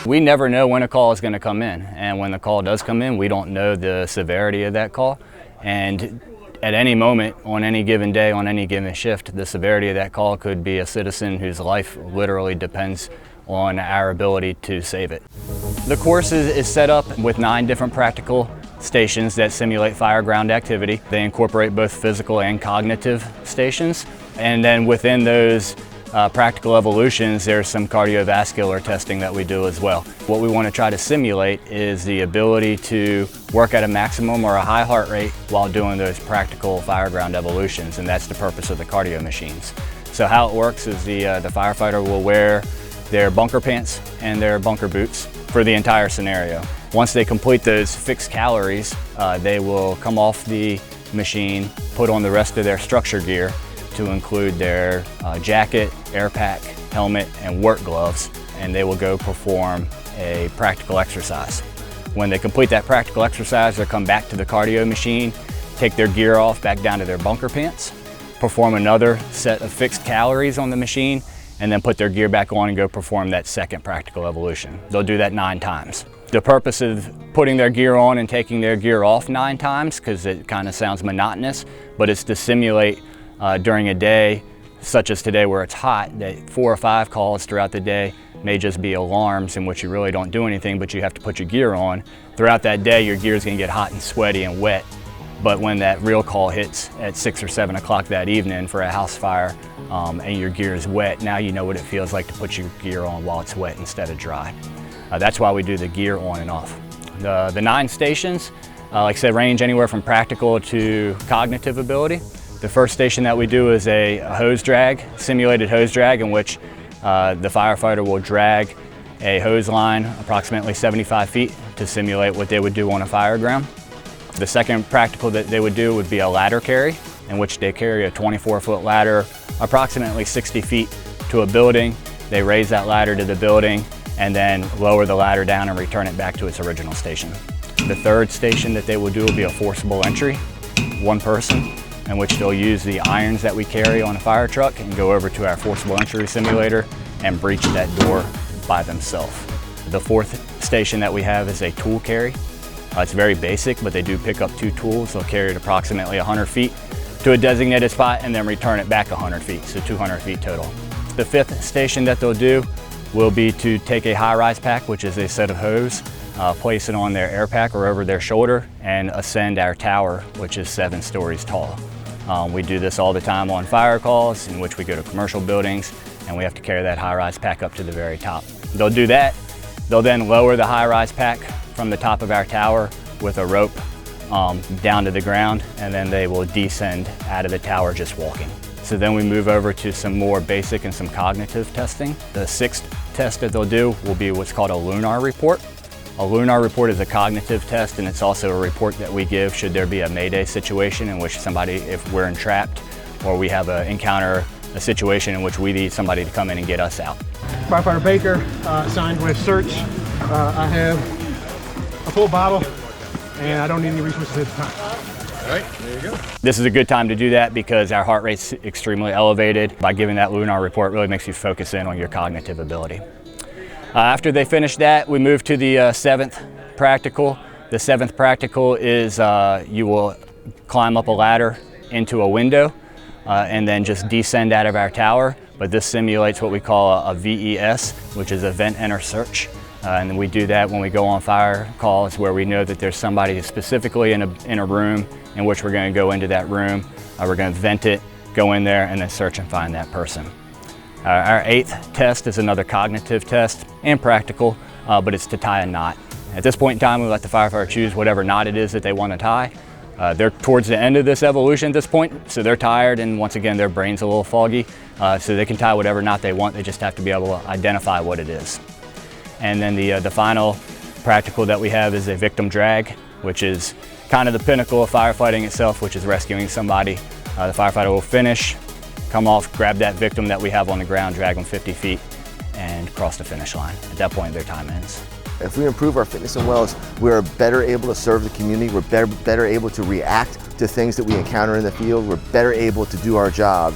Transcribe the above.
We never know when a call is going to come in, and when the call does come in, we don't know the severity of that call. And at any moment, on any given day, on any given shift, the severity of that call could be a citizen whose life literally depends on our ability to save it. The course is set up with 9 different practical stations that simulate fire ground activity. They incorporate both physical and cognitive stations. And then within those practical evolutions, there's some cardiovascular testing that we do as well. What we want to try to simulate is the ability to work at a maximum or a high heart rate while doing those practical fire ground evolutions, and that's the purpose of the cardio machines. So how it works is the firefighter will wear their bunker pants and their bunker boots for the entire scenario. Once they complete those fixed calories, they will come off the machine, put on the rest of their structure gear, to include their jacket, air pack, helmet, and work gloves, and they will go perform a practical exercise. When they complete that practical exercise, they'll come back to the cardio machine, take their gear off back down to their bunker pants, perform another set of fixed calories on the machine, and then put their gear back on and go perform that second practical evolution. They'll do that 9 times. The purpose of putting their gear on and taking their gear off 9 times, because it kind of sounds monotonous, but it's to simulate during a day, such as today where it's hot, that 4 or 5 calls throughout the day may just be alarms in which you really don't do anything, but you have to put your gear on. Throughout that day, your gear is going to get hot and sweaty and wet, but when that real call hits at 6 or 7 o'clock that evening for a house fire and your gear is wet, now you know what it feels like to put your gear on while it's wet instead of dry. That's why we do the gear on and off. The 9 stations, like I said, range anywhere from practical to cognitive ability. The first station that we do is a hose drag, simulated hose drag, in which the firefighter will drag a hose line approximately 75 feet to simulate what they would do on a fire ground. The second practical that they would do would be a ladder carry, in which they carry a 24-foot ladder approximately 60 feet to a building. They raise that ladder to the building and then lower the ladder down and return it back to its original station. The third station that they will do will be a forcible entry, 1 person, in which they'll use the irons that we carry on a fire truck and go over to our forcible entry simulator and breach that door by themselves. The 4th station that we have is a tool carry. It's very basic, but they do pick up 2 tools. They'll carry it approximately 100 feet to a designated spot and then return it back 100 feet, so 200 feet total. The 5th station that they'll do will be to take a high-rise pack, which is a set of hose, place it on their air pack or over their shoulder, and ascend our tower, which is 7 stories tall. We do this all the time on fire calls, in which we go to commercial buildings and we have to carry that high-rise pack up to the very top. They'll do that. They'll then lower the high-rise pack from the top of our tower with a rope down to the ground, and then they will descend out of the tower just walking. So then we move over to some more basic and some cognitive testing. The 6th test that they'll do will be what's called a Lunar Report. A Lunar Report is a cognitive test, and it's also a report that we give should there be a mayday situation in which somebody, if we're entrapped or we have encounter a situation in which we need somebody to come in and get us out. Firefighter Baker, assigned with search. I have a full bottle and I don't need any resources at the time. All right, there you go. This is a good time to do that because our heart rate's extremely elevated. By giving that Lunar Report, really makes you focus in on your cognitive ability. After they finish that, we move to the 7th practical. The 7th practical is you will climb up a ladder into a window and then just descend out of our tower. But this simulates what we call a VES, which is Event Enter Search. And we do that when we go on fire calls where we know that there's somebody specifically in a room in which we're going to go into that room. We're going to vent it, go in there, and then search and find that person. Our 8th test is another cognitive test and practical, but it's to tie a knot. At this point in time, we let the firefighter choose whatever knot it is that they want to tie. They're towards the end of this evolution at this point, so they're tired, and once again, their brain's a little foggy, so they can tie whatever knot they want. They just have to be able to identify what it is. And then the final practical that we have is a victim drag, which is kind of the pinnacle of firefighting itself, which is rescuing somebody. The firefighter will finish, come off, grab that victim that we have on the ground, drag them 50 feet, and cross the finish line. At that point, their time ends. If we improve our fitness and wellness, we're better able to serve the community, we're better able to react to things that we encounter in the field, we're better able to do our job.